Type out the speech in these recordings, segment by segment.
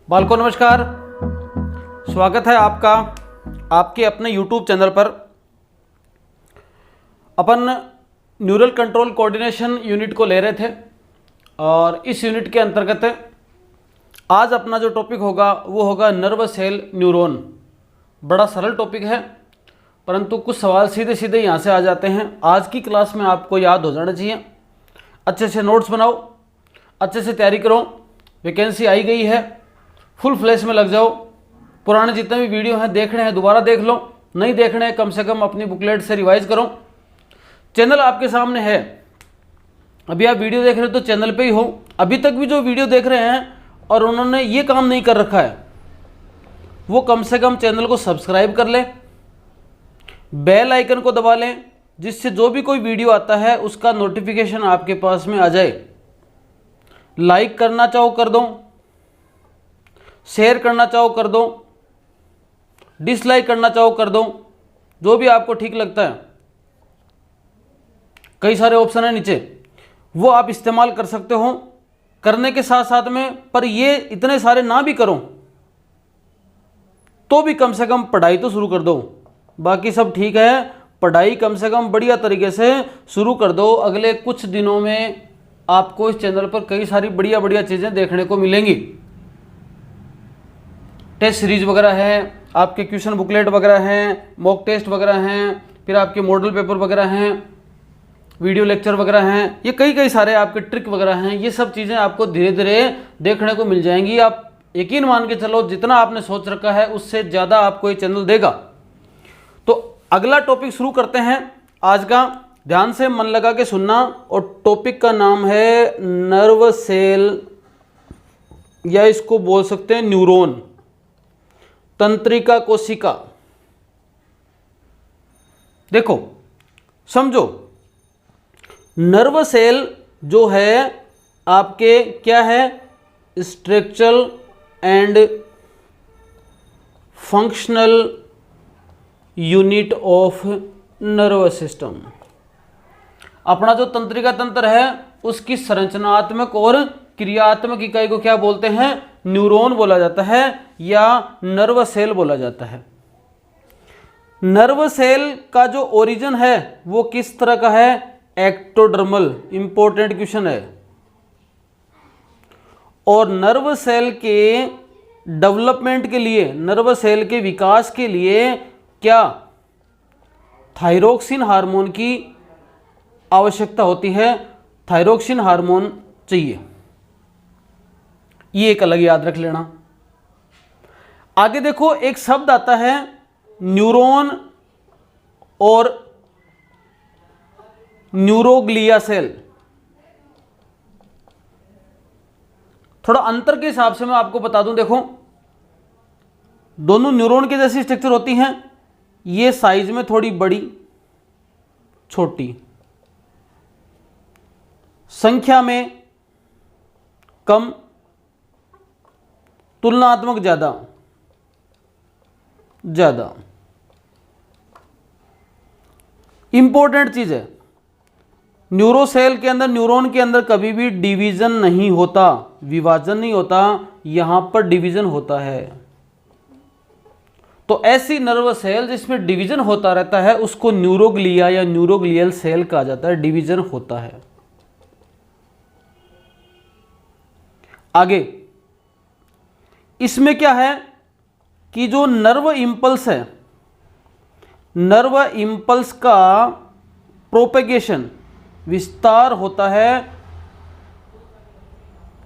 बालको नमस्कार, स्वागत है आपका आपके अपने YouTube चैनल पर। अपन न्यूरल कंट्रोल कोऑर्डिनेशन यूनिट को ले रहे थे और इस यूनिट के अंतर्गत आज अपना जो टॉपिक होगा वो होगा नर्व सेल न्यूरॉन। बड़ा सरल टॉपिक है परंतु कुछ सवाल सीधे सीधे यहाँ से आ जाते हैं। आज की क्लास में आपको याद हो जाना चाहिए। अच्छे से नोट्स बनाओ, अच्छे से तैयारी करो। वैकेंसी आई गई है, फुल फ्लैश में लग जाओ। पुराने जितने भी वीडियो हैं देखने हैं दोबारा देख लो, नहीं देखने हैं कम से कम अपनी बुकलेट से रिवाइज करो। चैनल आपके सामने है, अभी आप वीडियो देख रहे हो तो चैनल पे ही हो। अभी तक भी जो वीडियो देख रहे हैं और उन्होंने ये काम नहीं कर रखा है वो कम से कम चैनल को सब्सक्राइब कर लें, बेल आइकन को दबा लें, जिससे जो भी कोई वीडियो आता है उसका नोटिफिकेशन आपके पास में आ जाए। लाइक करना चाहो कर दो, शेयर करना चाहो कर दो, डिसलाइक करना चाहो कर दो, जो भी आपको ठीक लगता है। कई सारे ऑप्शन है नीचे, वो आप इस्तेमाल कर सकते हो। करने के साथ साथ में पर ये इतने सारे ना भी करो तो भी कम से कम पढ़ाई तो शुरू कर दो। बाकी सब ठीक है, पढ़ाई कम से कम बढ़िया तरीके से शुरू कर दो। अगले कुछ दिनों में आपको इस चैनल पर कई सारी बढ़िया बढ़िया चीज़ें देखने को मिलेंगी। टेस्ट सीरीज वगैरह है, आपके क्वेश्चन बुकलेट वगैरह हैं, मॉक टेस्ट वगैरह हैं, फिर आपके मॉडल पेपर वगैरह हैं, वीडियो लेक्चर वगैरह हैं, ये कई सारे आपके ट्रिक वगैरह हैं। ये सब चीज़ें आपको धीरे धीरे देखने को मिल जाएंगी। आप यकीन मान के चलो, जितना आपने सोच रखा है उससे ज़्यादा आपको ये चैनल देगा। तो अगला टॉपिक शुरू करते हैं आज का। ध्यान से मन लगा के सुनना। और टॉपिक का नाम है नर्व सेल, या इसको बोल सकते हैं न्यूरॉन, तंत्रिका कोशिका। देखो समझो, नर्व सेल जो है आपके क्या है, structural and functional unit of nervous system. अपना जो तंत्रिका तंत्र है उसकी संरचनात्मक और क्रियात्मक इकाई को क्या बोलते हैं, न्यूरॉन बोला जाता है या नर्व सेल बोला जाता है। नर्व सेल का जो ओरिजिन है वो किस तरह का है, एक्टोडर्मल। इंपॉर्टेंट क्वेश्चन है। और नर्व सेल के डेवलपमेंट के लिए, नर्व सेल के विकास के लिए क्या थायरोक्सिन हार्मोन की आवश्यकता होती है। थायरोक्सिन हार्मोन चाहिए, ये एक अलग याद रख लेना। आगे देखो एक शब्द आता है न्यूरॉन और न्यूरोग्लिया सेल। थोड़ा अंतर के हिसाब से मैं आपको बता दूं। देखो दोनों न्यूरॉन के जैसी स्ट्रक्चर होती हैं, ये साइज में थोड़ी बड़ी छोटी, संख्या में कम, तुलनात्मक ज्यादा ज्यादा। इंपॉर्टेंट चीज है, न्यूरोसेल के अंदर, न्यूरॉन के अंदर कभी भी डिवीजन नहीं होता, विभाजन नहीं होता, यहां पर डिवीजन होता है। तो ऐसी नर्व सेल जिसमें डिवीजन होता रहता है उसको न्यूरोग्लिया या न्यूरोग्लियल सेल कहा जाता है। डिवीजन होता है। आगे इसमें क्या है कि जो नर्व इंपल्स है, नर्व इंपल्स का प्रोपेगेशन, विस्तार होता है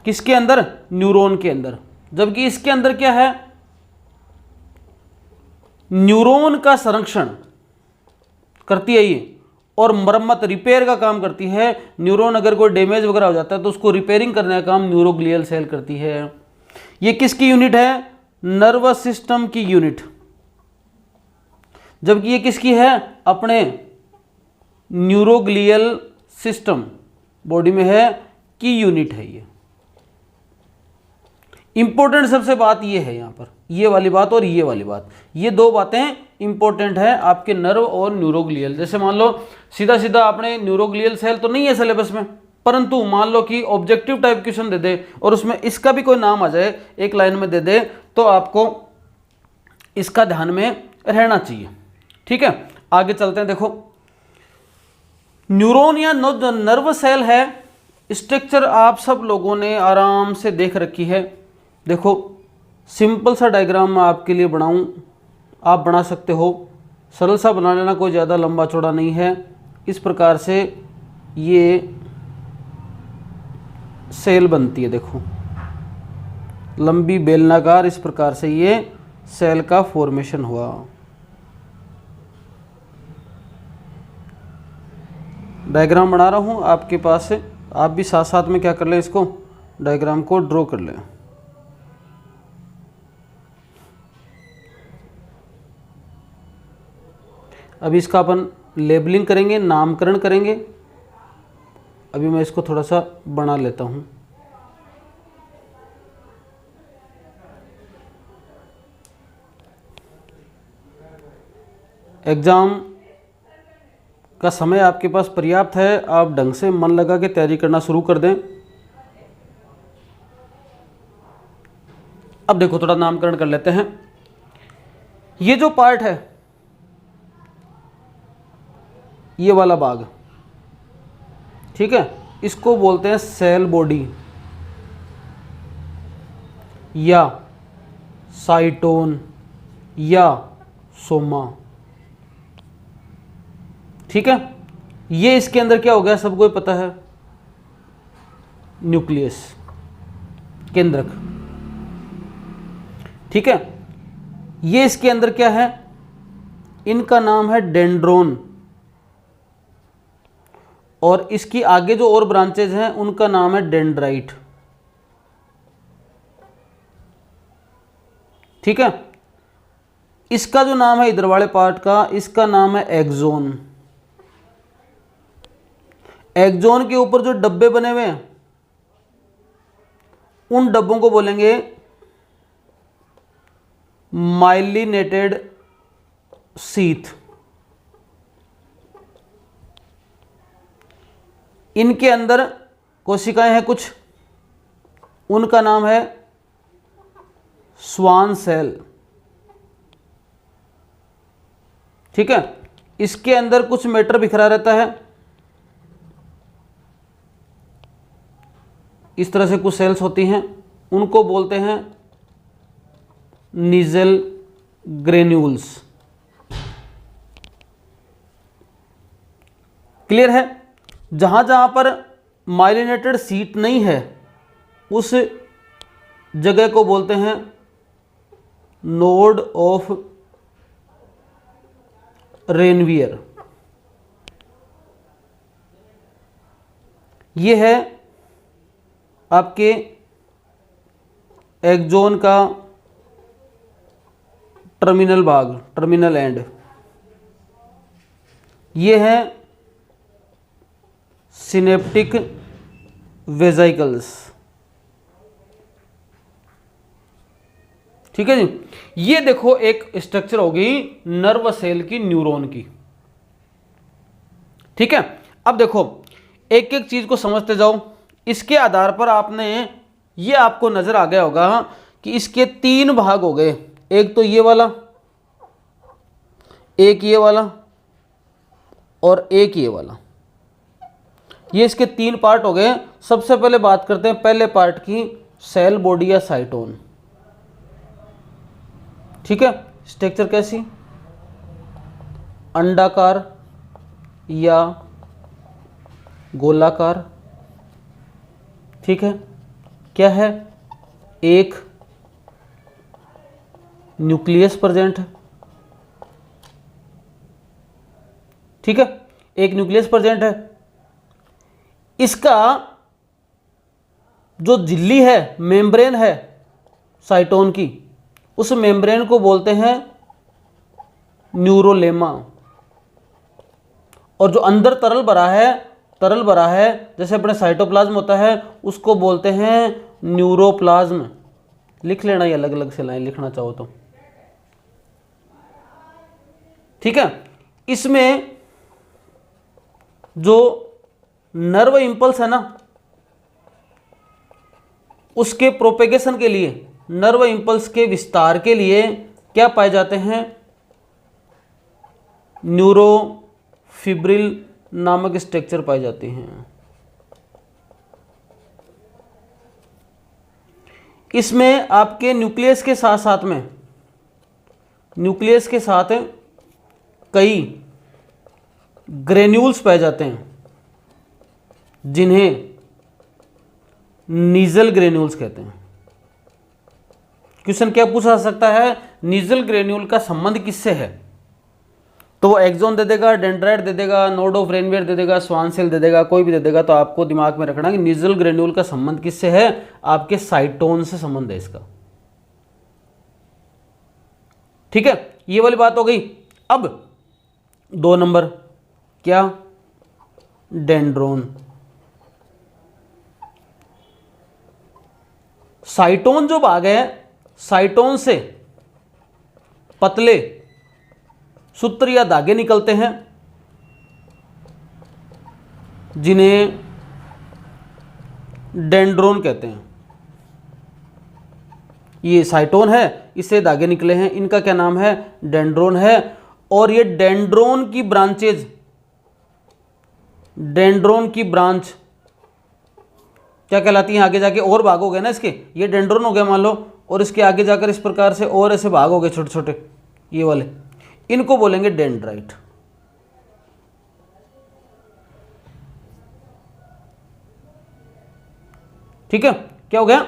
किसके अंदर, न्यूरॉन के अंदर। जबकि इसके अंदर क्या है, न्यूरॉन का संरक्षण करती है ये और मरम्मत, रिपेयर का काम करती है। न्यूरॉन अगर कोई डैमेज वगैरह हो जाता है तो उसको रिपेयरिंग करने का काम न्यूरोग्लियल सेल करती है। ये किसकी यूनिट है, नर्वस सिस्टम की यूनिट। जबकि ये किसकी है, अपने न्यूरोग्लियल सिस्टम बॉडी में है की यूनिट है ये। इंपॉर्टेंट सबसे बात ये है यहां पर, ये वाली बात और ये वाली बात, ये दो बातें इंपॉर्टेंट है आपके नर्व और न्यूरोग्लियल। जैसे मान लो सीधा सीधा आपने न्यूरोग्लियल सेल तो नहीं है सिलेबस में, परंतु मान लो कि ऑब्जेक्टिव टाइप क्वेश्चन दे दे और उसमें इसका भी कोई नाम आ जाए, एक लाइन में दे दे, तो आपको इसका ध्यान में रहना चाहिए। ठीक है, आगे चलते हैं। देखो न्यूरॉन या नर्व सेल है, स्ट्रक्चर आप सब लोगों ने आराम से देख रखी है। देखो सिंपल सा डायग्राम मैं आपके लिए बनाऊं, आप बना सकते हो, सरल सा बना लेना, कोई ज़्यादा लंबा चौड़ा नहीं है। इस प्रकार से ये सेल बनती है, देखो लंबी बेलनाकार, इस प्रकार से ये सेल का फॉर्मेशन हुआ। डायग्राम बना रहा हूँ आपके पास से, आप भी साथ साथ में क्या कर लें, इसको डायग्राम को ड्रॉ कर लें। अभी इसका अपन लेबलिंग करेंगे, नामकरण करेंगे। अभी मैं इसको थोड़ा सा बना लेता हूँ। एग्ज़ाम का समय आपके पास पर्याप्त है, आप ढंग से मन लगा के तैयारी करना शुरू कर दें। अब देखो थोड़ा नामकरण कर लेते हैं। ये जो पार्ट है, ये वाला भाग, ठीक है, इसको बोलते हैं सेल बॉडी या साइटोन या सोमा। ठीक है, ये इसके अंदर क्या हो गया, सबको पता है, न्यूक्लियस, केंद्रक। ठीक है, ये इसके अंदर क्या है, इनका नाम है डेंड्रोन, और इसकी आगे जो और ब्रांचेज हैं उनका नाम है डेंड्राइट। ठीक है, इसका जो नाम है इधर वाले पार्ट का, इसका नाम है एक्सोन। एक्सोन के ऊपर जो डब्बे बने हुए हैं, उन डब्बों को बोलेंगे माइलिनेटेड शीथ। इनके अंदर कोशिकाएं हैं कुछ, उनका नाम है स्वान सेल। ठीक है, इसके अंदर कुछ मैटर बिखरा रहता है, इस तरह से कुछ सेल्स होती हैं, उनको बोलते हैं नीजल ग्रेन्यूल्स। क्लियर है? जहां जहां पर माइलिनेटेड शीट नहीं है उस जगह को बोलते हैं नोड ऑफ रेनवियर। ये है आपके एक्सोन का टर्मिनल भाग, टर्मिनल एंड। ये है सिनेप्टिक वेसिकल्स। ठीक है जी, ये देखो एक स्ट्रक्चर होगी नर्व सेल की, न्यूरॉन की। ठीक है, अब देखो एक एक चीज को समझते जाओ। इसके आधार पर आपने, ये आपको नजर आ गया होगा कि इसके तीन भाग हो गए, एक तो ये वाला, एक ये वाला और एक ये वाला। ये इसके तीन पार्ट हो गए। सबसे पहले बात करते हैं पहले पार्ट की, सेल बॉडी या साइटोन। ठीक है, स्ट्रक्चर कैसी, अंडाकार या गोलाकार। ठीक है, क्या है, एक न्यूक्लियस प्रेजेंट है। ठीक है, एक न्यूक्लियस प्रेजेंट है। इसका जो झिल्ली है, मेम्ब्रेन है साइटोन की, उस मेम्ब्रेन को बोलते हैं न्यूरोलेमा। और जो अंदर तरल भरा है जैसे अपने साइटोप्लाज्म होता है, उसको बोलते हैं न्यूरोप्लाज्म। लिख लेना, ये अलग अलग से लाइन लिखना चाहो तो। ठीक है, इसमें जो नर्व इंपल्स है ना, उसके प्रोपेगेशन के लिए, नर्व इंपल्स के विस्तार के लिए क्या पाए जाते हैं, न्यूरोफिब्रिल नामक स्ट्रक्चर पाए जाते हैं। इसमें आपके न्यूक्लियस के साथ साथ में, न्यूक्लियस के साथ कई ग्रेन्यूल्स पाए जाते हैं जिन्हें नीजल ग्रेन्यूल्स कहते हैं। क्वेश्चन क्या पूछा जा सकता है, नीजल ग्रेन्यूल का संबंध किससे है, तो वो एक्सोन दे देगा, डेंड्राइट दे देगा, नोड ऑफ रेनवियर दे देगा, स्वान सेल दे देगा, कोई भी दे देगा। तो आपको दिमाग में रखना कि नीजल ग्रेन्यूल का संबंध किससे है, आपके साइटोन से संबंध है इसका। ठीक है, ये वाली बात हो गई। अब 2 नंबर क्या, डेंड्रोन। साइटोन जो भाग है, साइटोन से पतले सूत्र या धागे निकलते हैं जिन्हें डेंड्रोन कहते हैं। ये साइटोन है, इससे धागे निकले हैं, इनका क्या नाम है, डेंड्रोन है। और ये डेंड्रोन की ब्रांचेज, डेंड्रोन की ब्रांच क्या कहलाती हैं आगे जाके, और भाग हो गए ना इसके, ये डेंड्रोन हो गया मान लो, और इसके आगे जाकर इस प्रकार से और ऐसे भाग हो गए छोटे छोटे, ये वाले, इनको बोलेंगे डेंड्राइट। ठीक है, क्या हो गया,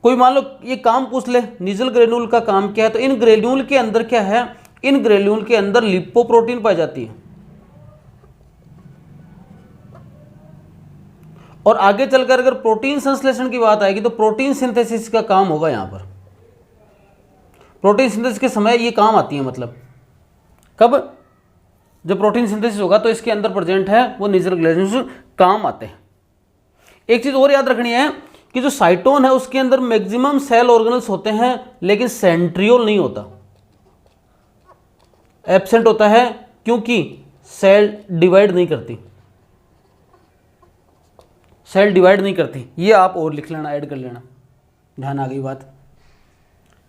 कोई मान लो ये काम पूछ ले, नीजल ग्रेन्यूल का काम क्या है, तो इन ग्रेन्यूल के अंदर क्या है, इन ग्रेन्यूल के अंदर लिपोप्रोटीन पाई जाती है। और आगे चलकर अगर प्रोटीन संश्लेषण की बात आएगी तो प्रोटीन सिंथेसिस का काम होगा यहां पर। प्रोटीन सिंथेसिस के समय ये काम आती है, मतलब कब, जब प्रोटीन सिंथेसिस होगा तो इसके अंदर प्रेजेंट है वो नीजल ग्रेन्यूल्स काम आते हैं। एक चीज और याद रखनी है कि जो साइटोन है उसके अंदर मैक्सिमम सेल ऑर्गेनल्स होते हैं लेकिन सेंट्रियोल नहीं होता, एब्सेंट होता है, क्योंकि सेल डिवाइड नहीं करती, सेल डिवाइड नहीं करती। ये आप और लिख लेना, ऐड कर लेना, ध्यान आ गई बात।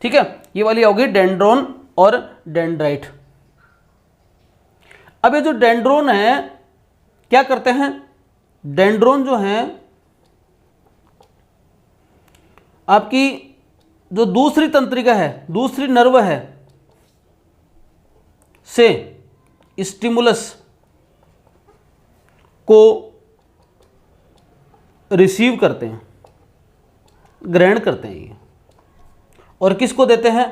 ठीक है, ये वाली होगी डेंड्रोन और डेंड्राइट। अब ये जो डेंड्रोन है क्या करते हैं, डेंड्रोन जो है आपकी जो दूसरी तंत्रिका है, दूसरी नर्व है से स्टिमुलस को रिसीव करते हैं, ग्रहण करते हैं ये, और किसको देते हैं,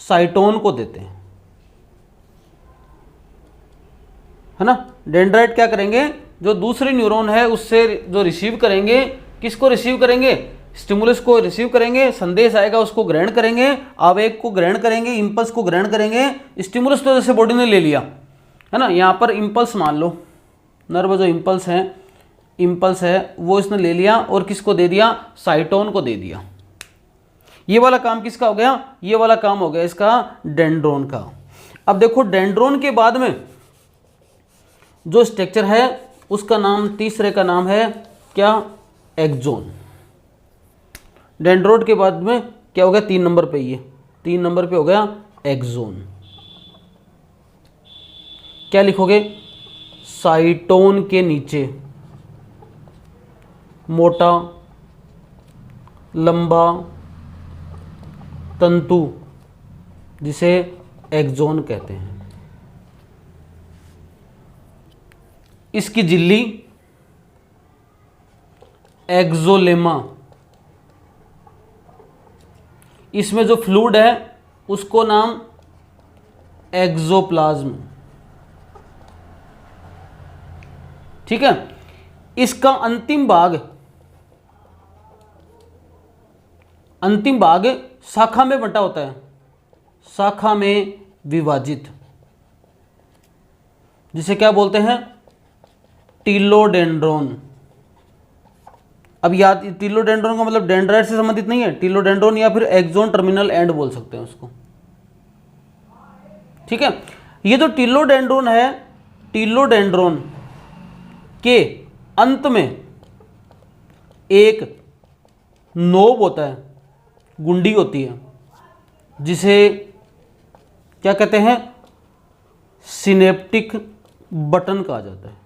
साइटोन को देते हैं, है ना। डेंड्राइट क्या करेंगे, जो दूसरी न्यूरॉन है उससे जो रिसीव करेंगे, किसको रिसीव करेंगे, स्टिमुलस को रिसीव करेंगे, संदेश आएगा उसको ग्रहण करेंगे, आवेग को ग्रहण करेंगे, इंपल्स को ग्रहण करेंगे। स्टिमुलस तो जैसे बॉडी ने ले लिया, है ना, यहाँ पर इंपल्स मान लो, नर्व जो इंपल्स है, इंपल्स है वो इसने ले लिया और किसको दे दिया, साइटोन को दे दिया। ये वाला काम किसका हो गया, ये वाला काम हो गया इसका डेंड्रोन का। अब देखो डेंड्रोन के बाद में जो स्ट्रक्चर है उसका नाम, तीसरे का नाम है क्या, एक्सोन। डेंड्रोन के बाद में क्या हो गया, 3 नंबर पे, ये 3 नंबर पे हो गया एक्सोन। क्या लिखोगे, साइटोन के नीचे मोटा लंबा तंतु जिसे एक्सोन कहते हैं, इसकी झिल्ली एक्सोलेमा, इसमें जो फ्लूइड है उसको नाम एक्सोप्लाज्म। ठीक है, इसका अंतिम भाग शाखा में बंटा होता है, शाखा में विभाजित, जिसे क्या बोलते हैं, टीलोडेंड्रोन। अब याद, टीलोडेंड्रोन का मतलब डेंड्राइट से संबंधित नहीं है, टीलोडेंड्रोन या फिर एक्सोन टर्मिनल एंड बोल सकते हैं उसको। ठीक है, ये जो टीलोडेंड्रोन है, टीलोडेंड्रोन के अंत में एक नोब होता है, गुंडी होती है, जिसे क्या कहते हैं, सिनेप्टिक बटन कहा जाता है।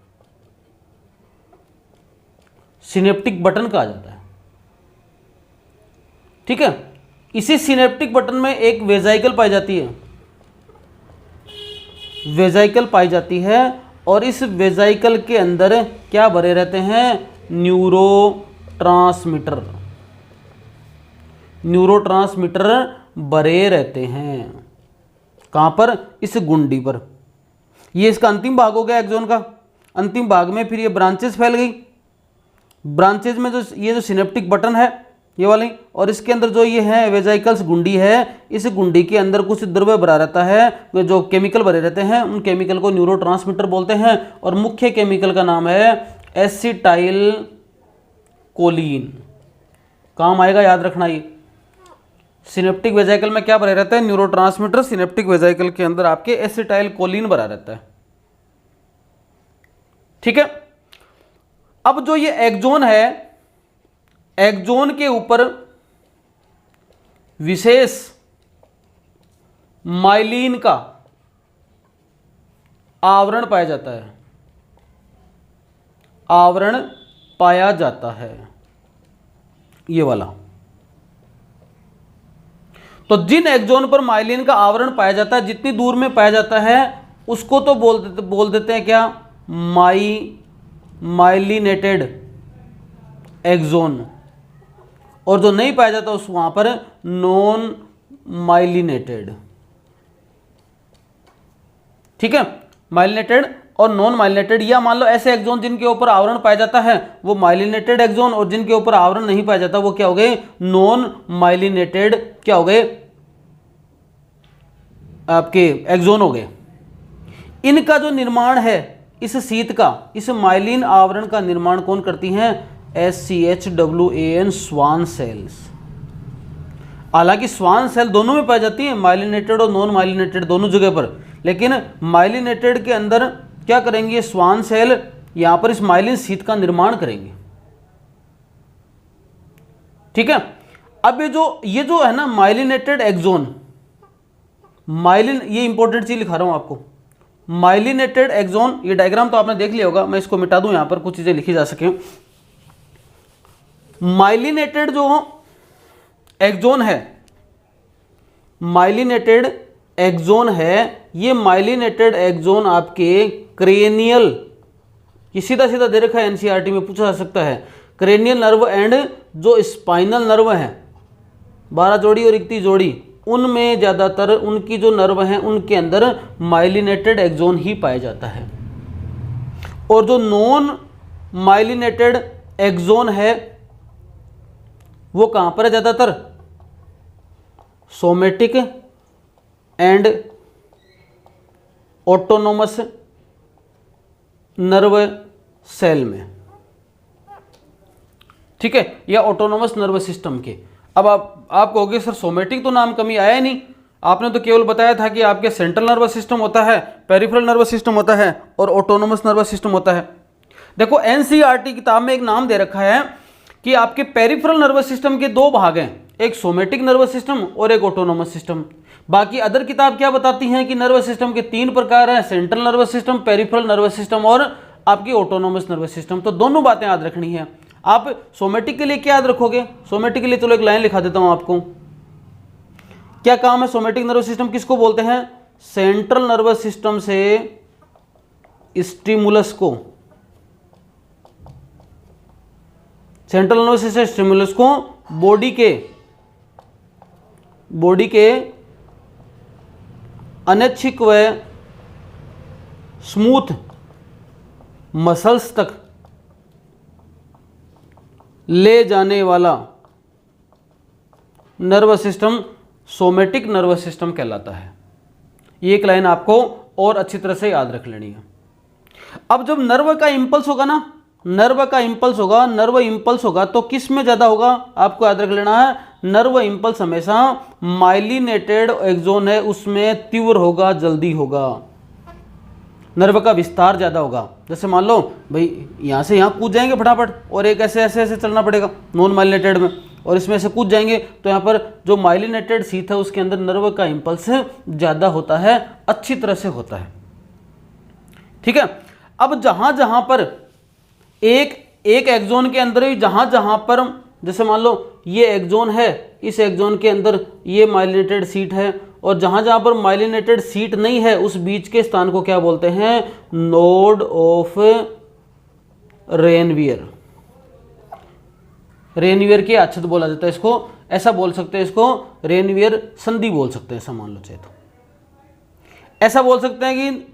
सिनेप्टिक बटन कहा जाता है, ठीक है। इसी सिनेप्टिक बटन में एक वेजाइकल पाई जाती है, वेजाइकल पाई जाती है, और इस वेजाइकल के अंदर क्या भरे रहते हैं, न्यूरोट्रांसमीटर, न्यूरोट्रांसमीटर भरे रहते हैं। कहाँ पर, इस गुंडी पर। ये इसका अंतिम भाग हो गया एक्सोन का। अंतिम भाग में फिर ये ब्रांचेस फैल गई। ब्रांचेज में जो ये जो सिनेप्टिक बटन है ये वाली, और इसके अंदर जो ये है वेजाइकल्स गुंडी है, इस गुंडी के अंदर कुछ द्रव्य भरा रहता है, जो केमिकल भरे रहते हैं, उन केमिकल को न्यूरोट्रांसमीटर बोलते हैं। और मुख्य केमिकल का नाम है एसिटाइल कोलिन। काम आएगा, याद रखना। ये सिनेप्टिक वेजाइकल में क्या भरे रहता है, न्यूरोट्रांसमीटर। सिनेप्टिक वेजाइकल के अंदर आपके एसिटाइल कोलिन भरा रहता है, ठीक है। अब जो ये एक्सोन है, एक्सोन के ऊपर विशेष माइलिन का आवरण पाया जाता है, आवरण पाया जाता है, ये वाला। तो जिन एक्सोन पर माइलिन का आवरण पाया जाता है, जितनी दूर में पाया जाता है, उसको तो बोल देते हैं क्या, माइलिनेटेड एक्सोन। और जो नहीं पाया जाता उस वहां पर नॉन माइलिनेटेड, ठीक है। माइलिनेटेड और नॉन माइलिनेटेड, या मान लो ऐसे एक्सोन जिनके ऊपर आवरण पाया जाता है वो माइलिनेटेड एक्सोन, और जिनके ऊपर आवरण नहीं पाया जाता वो क्या हो गए, नॉन माइलिनेटेड क्या हो गए, आपके एक्सोन हो गए। इनका जो निर्माण है, इस शीत का, इस माइलिन आवरण का निर्माण कौन करती हैं, SCHWAN स्वान सेल्स। हालांकि स्वान सेल दोनों में पाई जाती है, माइलिनेटेड और नॉन माइलिनेटेड दोनों जगह पर, लेकिन माइलिनेटेड के अंदर क्या करेंगे, स्वान सेल यहां पर इस माइलिन शीत का निर्माण करेंगे, ठीक है। अब ये जो है ना माइलिनेटेड एक्सोन, माइलिन, ये इंपॉर्टेंट चीज लिखा रहा हूं आपको, माइलिनेटेड एक्सोन। ये डायग्राम तो आपने देख लिया होगा, मैं इसको मिटा दूं, यहां पर कुछ चीजें लिखी जा सके। माइलिनेटेड जो एक्सोन है, माइलिनेटेड एक्सोन है, ये माइलिनेटेड एक्सोन आपके क्रेनियल, ये सीधा सीधा दे रखा है, एनसीईआरटी में पूछा जा सकता है, क्रेनियल नर्व एंड जो स्पाइनल नर्व है, 12 जोड़ी और 31 जोड़ी, उनमें ज़्यादातर उनकी जो नर्व हैं उनके अंदर माइलिनेटेड एक्सोन ही पाया जाता है। और जो नॉन माइलिनेटेड एक्सोन है वो कहाँ पर है ज़्यादातर, somatic and autonomous nerve cell में, ठीक है, या ऑटोनोमस नर्व सिस्टम के। अब आप कहोगे सर सोमेटिक तो नाम कभी आया ही नहीं, आपने तो केवल बताया था कि आपके सेंट्रल नर्वस सिस्टम होता है, पेरिफेरल नर्वस सिस्टम होता है और ऑटोनोमस नर्वस सिस्टम होता है। देखो एनसीईआरटी किताब में एक नाम दे रखा है कि आपके पेरिफेरल नर्वस सिस्टम के 2 भाग हैं, एक सोमेटिक नर्वस सिस्टम और एक ऑटोनोमस सिस्टम। बाकी अदर किताब क्या बताती हैं कि नर्वस सिस्टम के 3 प्रकार हैं, central nervous system, peripheral nervous system और आपकी ऑटोनोमस नर्वस सिस्टम। तो दोनों बातें याद रखनी है। आप सोमेटिक के लिए क्या याद रखोगे, सोमेटिक के लिए चलो एक लाइन लिखा देता हूं आपको। क्या काम है सोमेटिक नर्वस सिस्टम, किसको बोलते हैं, सेंट्रल नर्वस सिस्टम से स्टिमुलस को, सेंट्रल नर्वस सिस्टम स्टिमुलस को बॉडी के अनैच्छिक व स्मूथ मसल्स तक ले जाने वाला nervous system somatic nervous system कहलाता है। ये एक लाइन आपको और अच्छी तरह से याद रख लेनी है। अब जब नर्व का इंपल्स होगा ना, नर्व का इंपल्स होगा, नर्व इंपल्स होगा तो किस में ज़्यादा होगा, आपको याद रख लेना है, नर्व इंपल्स हमेशा माइलिनेटेड एक्सोन है उसमें तीव्र होगा, जल्दी होगा। नर्व का विस्तार ज़्यादा होगा। जैसे मान लो भाई यहाँ से यहाँ कूद जाएंगे फटाफट, और एक ऐसे ऐसे ऐसे चलना पड़ेगा नॉन माइलिनेटेड में, और इसमें से कूद जाएंगे, तो यहाँ पर जो माइलिनेटेड शीथ है उसके अंदर नर्व का इम्पल्स ज़्यादा होता है, अच्छी तरह से होता है। ठीक है। अब जहाँ जहाँ पर एक एक्सोन के अंदर ही जहाँ जहाँ पर, जैसे मान लो ये एक्सोन है, इस एक्सोन के अंदर ये माइलिनेटेड शीट है, और जहाँ जहाँ पर माइलिनेटेड शीट नहीं है उस बीच के स्थान को क्या बोलते हैं? Node of Ranvier. रेनवियर के अक्षत बोला जाता है इसको, ऐसा बोल सकते हैं इसको, रेनवियर संधि बोल सकते हैं, ऐसा मान लो चाहे तो ऐसा बोल सकते हैं कि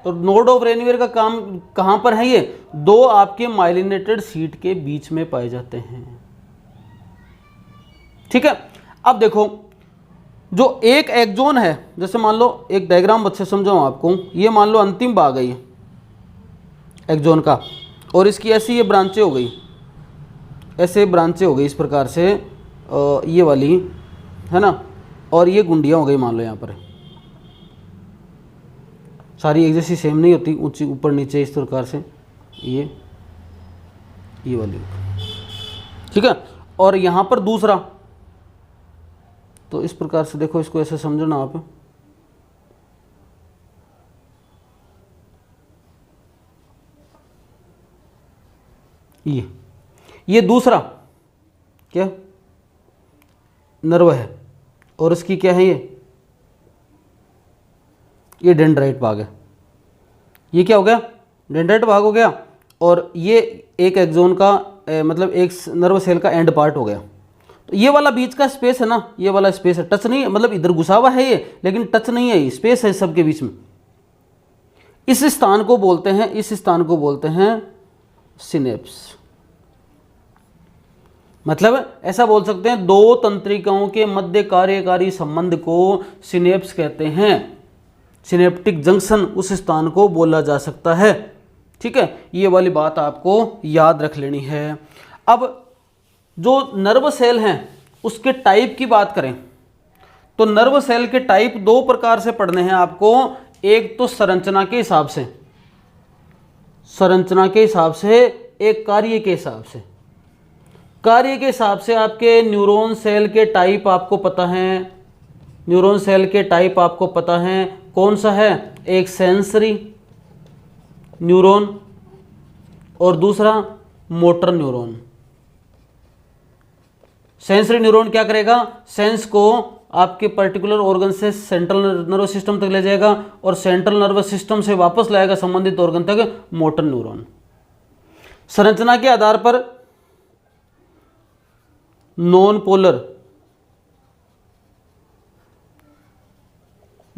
तो नोड ऑफ रेनवियर का काम कहां पर है? ये दो आपके माइलिनेटेड शीट के बीच में पाए जाते हैं। ठीक है। अब देखो जो एक एक्सोन है, जैसे मान लो एक डायग्राम बच्चे समझाऊं आपको, ये मान लो अंतिम भाग है ये एक्सोन का, और इसकी ऐसी ये ब्रांचें हो गई, ऐसे ब्रांचें हो गई इस प्रकार से, ये वाली है ना, और ये गुंडियां हो गई मान लो यहाँ पर, सारी एक जैसी सेम नहीं होती, ऊंची ऊपर नीचे इस प्रकार से, ये वाली। ठीक है। और यहाँ पर दूसरा, तो इस प्रकार से देखो, इसको ऐसे समझना आप, ये दूसरा क्या नर्व है, और इसकी क्या है ये डेंड्राइट भाग है। ये क्या हो गया? डेंड्राइट भाग हो गया, और ये एक एक्सोन का मतलब एक नर्व सेल का एंड पार्ट हो गया। तो ये वाला बीच का स्पेस है ना, ये वाला स्पेस है, टच नहीं है, मतलब इधर घुसा हुआ है ये, लेकिन टच नहीं है, ये स्पेस है सबके बीच में। इस स्थान को बोलते हैं, इस स्थान को बोलते हैं सिनेप्स। मतलब ऐसा बोल सकते हैं, दो तंत्रिकाओं के मध्य कार्यकारी संबंध को सिनेप्स कहते हैं। सिनेप्टिक जंक्शन उस स्थान को बोला जा सकता है। ठीक है, ये वाली बात आपको याद रख लेनी है। अब जो नर्व सेल हैं उसके टाइप की बात करें तो नर्व सेल के टाइप दो प्रकार से पढ़ने हैं आपको। एक तो संरचना के हिसाब से, संरचना के हिसाब से, एक कार्य के हिसाब से। कार्य के हिसाब से आपके न्यूरॉन सेल के टाइप आपको पता है, न्यूरॉन सेल के टाइप आपको पता है। कौन सा है? एक सेंसरी न्यूरॉन और दूसरा मोटर न्यूरॉन। सेंसरी न्यूरॉन क्या करेगा? सेंस को आपके पर्टिकुलर ऑर्गन से सेंट्रल नर्वस सिस्टम तक ले जाएगा और सेंट्रल नर्वस सिस्टम से वापस लाएगा संबंधित ऑर्गन तक, मोटर न्यूरॉन। संरचना के आधार पर non polar,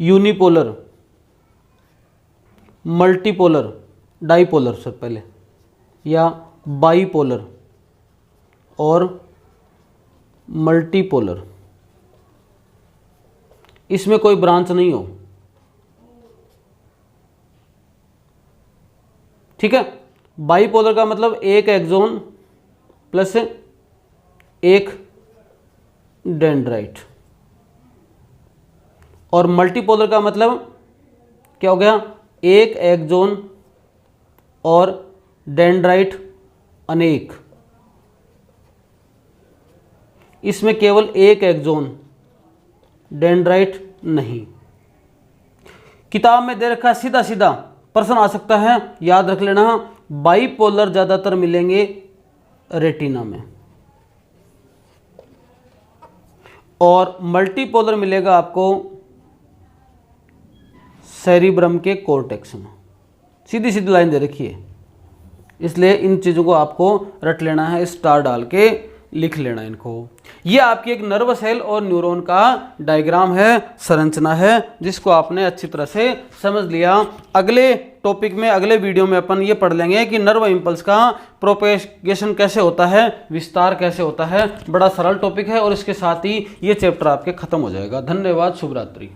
unipolar, multipolar, dipolar sir पहले, या बाईपोलर और मल्टीपोलर, इसमें कोई ब्रांच नहीं हो। ठीक है। बाईपोलर का मतलब एक एक्सोन प्लस एक डेंड्राइट, और मल्टीपोलर का मतलब क्या हो गया? एक एक्सोन और डेंड्राइट अनेक। इसमें केवल एक एक्सोन, डेंड्राइट नहीं। किताब में दे रखा सीधा सीधा प्रश्न आ सकता है, याद रख लेना। बाईपोलर ज्यादातर मिलेंगे रेटिना में और मल्टीपोलर मिलेगा आपको सेरिब्रम के कॉर्टेक्स में। सीधी सीधी लाइन दे रखी है, इसलिए इन चीज़ों को आपको रट लेना है, स्टार डाल के लिख लेना इनको। ये आपकी एक नर्व सेल और न्यूरॉन का डायग्राम है, संरचना है, जिसको आपने अच्छी तरह से समझ लिया। अगले टॉपिक में, अगले वीडियो में अपन ये पढ़ लेंगे कि नर्व इंपल्स का प्रोपेगेशन कैसे होता है, विस्तार कैसे होता है। बड़ा सरल टॉपिक है और इसके साथ ही ये चैप्टर आपके खत्म हो जाएगा। धन्यवाद, शुभ रात्रि।